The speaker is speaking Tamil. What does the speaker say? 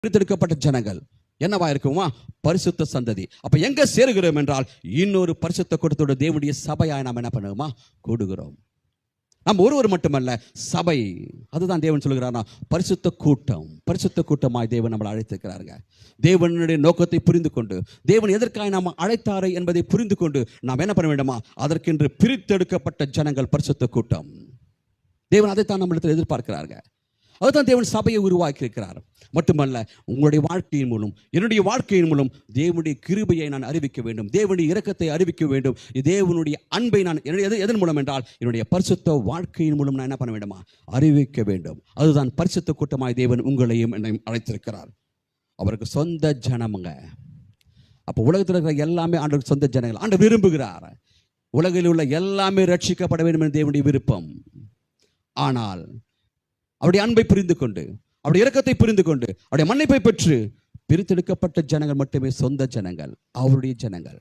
பிரித்தெடுக்கப்பட்ட ஜனங்கள் என்னவா இருக்குமா? பரிசுத்த சந்ததி. அப்ப எங்க சேருகிறோம் என்றால் இன்னொரு பரிசுத்த கூட்டத்தோட தேவனுடைய சபையாய் நாம் என்ன பண்ணுவோமா? கூடுகிறோம். நம்ம ஒருவர் மட்டுமல்ல, சபை. அதுதான் தேவன் சொல்லுகிறார், பரிசுத்த கூட்டம். பரிசுத்த கூட்டமாய் தேவன் நம்மளை அழைத்திருக்கிறாருங்க. தேவனுடைய நோக்கத்தை புரிந்து கொண்டு, தேவன் எதற்காக நாம் அழைத்தாரை என்பதை புரிந்து கொண்டு நாம் என்ன பண்ண வேண்டுமா? அதற்கென்று பிரித்தெடுக்கப்பட்ட ஜனங்கள் பரிசுத்த கூட்டம். தேவன் அதைத்தான் நம்மளிடத்தில் எதிர்பார்க்கிறாருங்க. அதுதான் தேவன் சபையை உருவாக்கி இருக்கிறார். மட்டுமல்ல, உங்களுடைய வாழ்க்கையின் மூலம், என்னுடைய வாழ்க்கையின் மூலம் தேவனுடைய கிருபையை நான் அறிவிக்க வேண்டும், தேவனுடைய இரக்கத்தை அறிவிக்க வேண்டும், தேவனுடைய அன்பை நான் எதன் மூலம் என்றால் என்னுடைய பரிசுத்த வாழ்க்கையின் மூலம் நான் என்ன பண்ண வேண்டுமா? அறிவிக்க வேண்டும். அதுதான் பரிசுத்த கூட்டமாய் தேவன் உங்களையும் என்னையும் அழைத்திருக்கிறார். அவருக்கு சொந்த ஜனமுங்க. அப்போ உலகத்தில் இருக்கிற எல்லாமே ஆண்டவருக்கு சொந்த ஜனங்கள். ஆண்டவர் விரும்புகிறார் உலகில் உள்ள எல்லாமே ரட்சிக்கப்பட வேண்டும் என்று தேவனுடைய விருப்பம். ஆனால் அவருடைய அன்பை புரிந்து கொண்டு, அவருடைய இரக்கத்தை புரிந்து கொண்டு, அவருடைய மன்னிப்பை பெற்று பிரித்தெடுக்கப்பட்ட ஜனங்கள் மட்டுமே சொந்த ஜனங்கள், அவருடைய ஜனங்கள்.